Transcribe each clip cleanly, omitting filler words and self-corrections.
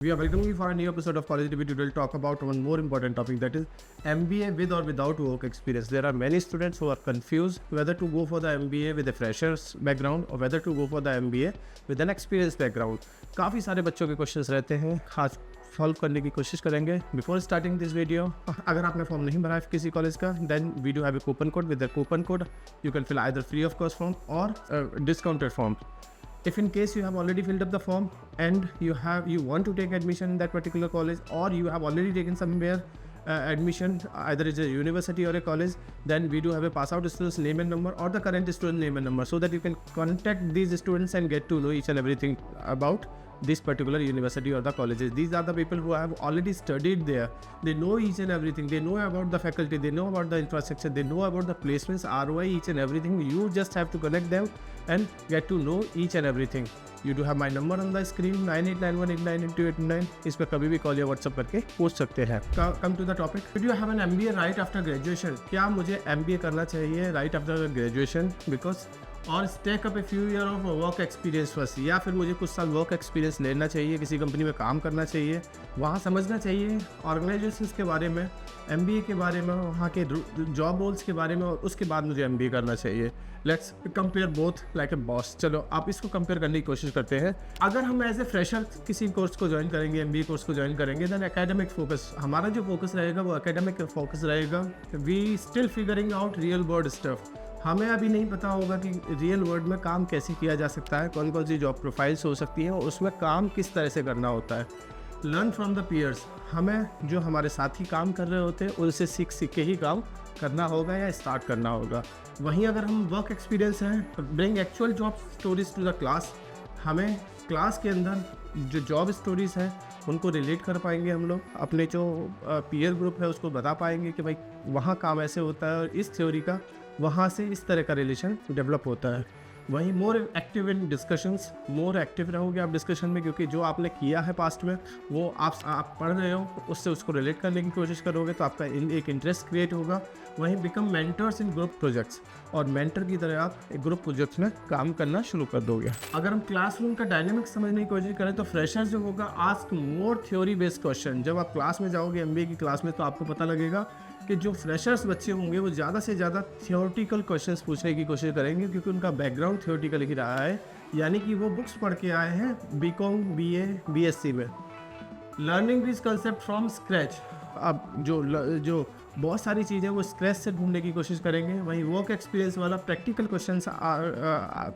We are welcoming you for a new episode of College Debate. Today we'll talk about one more important topic, that is MBA with or without work experience. There are many students who are confused whether to go for the MBA with a freshers background or whether to go for the MBA with an experienced background. काफ़ी सारे बच्चों के questions रहते हैं, खास solve करने की कोशिश करेंगे. बिफोर स्टार्टिंग दिस वीडियो, अगर आपने फॉर्म नहीं भरा है किसी कॉलेज का, then we do have a coupon code. With the coupon code you can fill either free of cost form और discounted form. If in case you have already filled up the form and you want to take admission in that particular college, or you have already taken somewhere admission, either it's a university or a college, then we do have a pass out student's name and number or the current student name and number, so that you can contact these students and get to know each and everything about this particular university or the colleges. These are the people who have already studied there. They know each and everything. They know about the faculty, they know about the infrastructure, they know about the placements, ROI, each and everything. You just have to connect them and get to know each and everything. You do have my number on the screen 9891898289. इस पर कभी भी call या WhatsApp करके पूछ सकते हैं. Come to the topic. Did you have an MBA right after graduation? क्या मुझे MBA करना चाहिए right after graduation? Because और stake up a few year of work experience first, या फिर मुझे कुछ साल वर्क एक्सपीरियंस लेना चाहिए, किसी कंपनी में काम करना चाहिए, वहाँ समझना चाहिए ऑर्गेनाइजेशंस के बारे में, MBA के बारे में, वहाँ के जॉब रोल्स के बारे में, और उसके बाद मुझे MBA करना चाहिए. Let's compare both like a boss. चलो आप इसको कंपेयर करने की कोशिश करते हैं. अगर हम एज ए फ्रेशर किसी कोर्स को ज्वाइन करेंगे, MBA कोर्स को ज्वाइन करेंगे, देन एकेडमिक फोकस, हमारा जो फोकस रहेगा वो एकेडमिक फोकस रहेगा. We still figuring out real world stuff. हमें अभी नहीं पता होगा कि रियल वर्ल्ड में काम कैसे किया जा सकता है, कौन कौन सी जॉब प्रोफाइल्स हो सकती हैं और उसमें काम किस तरह से करना होता है. Learn from the peers. हमें जो हमारे साथी काम कर रहे होते हैं उनसे सीख के ही काम करना होगा या स्टार्ट करना होगा. वहीं अगर हम वर्क एक्सपीरियंस हैं, bring actual job stories to the class. हमें क्लास के अंदर जो जॉब स्टोरीज़ हैं उनको रिलेट कर पाएंगे हम लोग, अपने जो पीयर ग्रुप है उसको बता पाएंगे कि भाई वहाँ काम ऐसे होता है और इस थ्योरी का वहाँ से इस तरह का रिलेशन डेवलप होता है. वहीं more active in discussions, more active रहोगे आप डिस्कशन में, क्योंकि जो आपने किया है पास्ट में वो आप पढ़ रहे हो, उससे उसको रिलेट करने की कोशिश करोगे तो आपका एक इंटरेस्ट क्रिएट होगा. वहीं बिकम मेंटर्स इन ग्रुप प्रोजेक्ट्स, और मेंटर की तरह आप एक ग्रुप प्रोजेक्ट्स में काम करना शुरू कर दोगे. अगर हम क्लासरूम का डायनेमिक समझने की कोशिश करें तो फ्रेशर जो होगा ask more theory based question. जब आप क्लास में जाओगे MBA की क्लास में तो आपको पता लगेगा कि जो फ्रेशर्स बच्चे होंगे वो ज़्यादा से ज़्यादा थियोरटिकल क्वेश्चंस पूछने की कोशिश करेंगे, क्योंकि उनका बैकग्राउंड थियोरटिकल ही रहा है, यानी कि वो बुक्स पढ़ के आए हैं BCom BA BSc में. Learning this concept from scratch. अब जो बहुत सारी चीज़ें वो स्क्रैच से ढूंढने की कोशिश करेंगे. वहीं वर्क एक्सपीरियंस वाला प्रैक्टिकल क्वेश्चन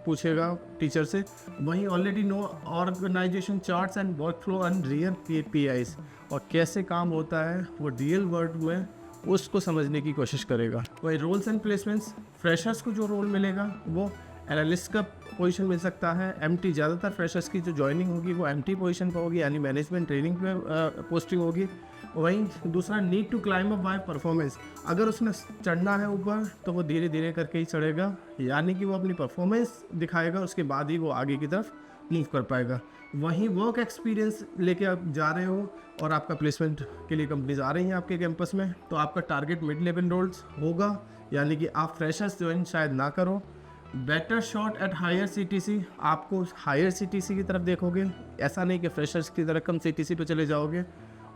पूछेगा टीचर से. वहीं already know organization charts and work flow and real KPIs, और कैसे काम होता है वो रियल वर्ल्ड में उसको समझने की कोशिश करेगा. वही रोल्स एंड प्लेसमेंट्स, फ्रेशर्स को जो रोल मिलेगा वो एनालिस्ट का पोजीशन मिल सकता है. MT, ज़्यादातर फ्रेशर्स की जो ज्वाइनिंग होगी वो MT पोजीशन पर होगी, यानी मैनेजमेंट ट्रेनिंग पे पोस्टिंग होगी. वहीं दूसरा need to climb up by performance. अगर उसने चढ़ना है ऊपर तो वो धीरे धीरे करके ही चढ़ेगा, यानी कि वो अपनी परफॉर्मेंस दिखाएगा, उसके बाद ही वो आगे की तरफ मूव कर पाएगा. वहीं वर्क एक्सपीरियंस लेके आप जा रहे हो और आपका प्लेसमेंट के लिए कंपनीज आ रही हैं आपके कैंपस में, तो आपका टारगेट मिड लेवल रोल्स होगा, यानी कि आप फ्रेशर्स ज्वाइन शायद ना करो. Better shot at higher CTC. आपको हायर CTC की तरफ देखोगे, ऐसा नहीं कि फ्रेशर्स की तरह कम CTC पे चले जाओगे,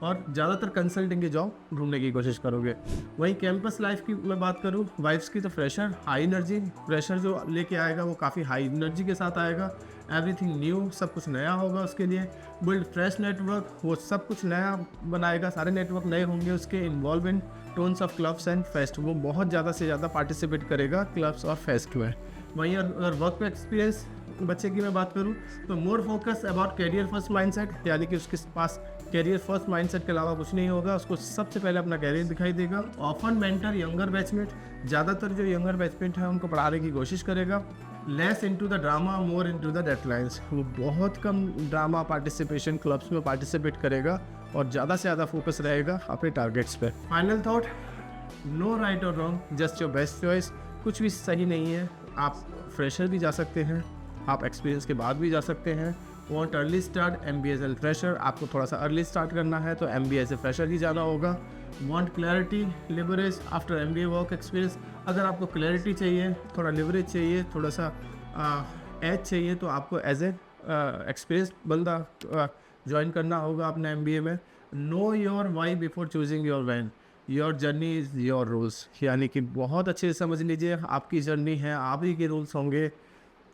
और ज़्यादातर कंसल्टिंग की जॉब ढूंढने की कोशिश करोगे. वहीं कैंपस लाइफ की मैं बात करूँ, वाइब्स की, तो फ्रेशर हाई एनर्जी. फ्रेशर जो लेके आएगा वो काफ़ी हाई एनर्जी के साथ आएगा. एवरीथिंग न्यू, सब कुछ नया होगा उसके लिए. बिल्ड फ्रेश नेटवर्क, वो सब कुछ नया बनाएगा, सारे नेटवर्क नए होंगे उसके. Involve in tons of clubs and fest, वो बहुत ज़्यादा से ज़्यादा पार्टिसिपेट करेगा क्लब्स और फेस्ट में. वहीं अगर वर्क एक्सपीरियंस बच्चे की मैं बात करूँ तो more focus about career first mindset, यानी कि उसके पास कैरियर फर्स्ट माइंडसेट के अलावा कुछ नहीं होगा. उसको सबसे पहले अपना कैरियर दिखाई देगा. ऑफन मेंटर यंगर बैचमेट, ज़्यादातर जो यंगर बैचमेट है उनको पढ़ाने की कोशिश करेगा. Less into the drama, more into the deadlines. वो बहुत कम ड्रामा पार्टिसिपेशन क्लब्स में पार्टिसिपेट करेगा और ज़्यादा से ज़्यादा फोकस रहेगा अपने टारगेट्स पे. फाइनल थॉट, नो राइट और wrong, just your best choice. कुछ भी सही नहीं है. आप फ्रेशर भी जा सकते हैं, आप एक्सपीरियंस के बाद भी जा सकते हैं. Want early start, MBA as a fresher. आपको थोड़ा सा अर्ली स्टार्ट करना है तो MBA एज ए फ्रेशर ही जाना होगा. Want clarity, leverage after MBA work experience. अगर आपको क्लैरिटी चाहिए, थोड़ा लिवरेज चाहिए, थोड़ा सा एज चाहिए, तो आपको एज ए एक्सपीरियंस बंदा ज्वाइन करना होगा अपने MBA में। Know your why before choosing your van, your journey is your rules. यानी कि बहुत अच्छे से समझ लीजिए, आपकी जर्नी है, आप ही के रूल्स होंगे।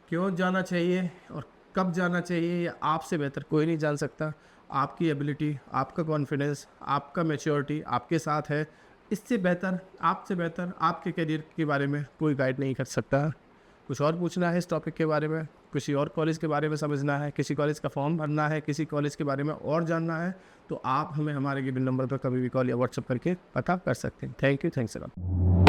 क्यों जाना चाहिए और कब जाना चाहिए ये आपसे बेहतर कोई नहीं जान सकता। आपकी एबिलिटी, आपका कॉन्फिडेंस, आपका मैच्योरिटी आपके साथ है। इससे बेहतर, आपसे बेहतर आपके करियर के बारे में कोई गाइड नहीं कर सकता। कुछ और पूछना है इस टॉपिक के बारे में, किसी और कॉलेज के बारे में समझना है, किसी कॉलेज का फॉर्म भरना है, किसी कॉलेज के बारे में और जानना है, तो आप हमें हमारे गिवन नंबर पर कभी भी कॉल या व्हाट्सएप करके पता कर सकते हैं। Thank you, thanks a lot.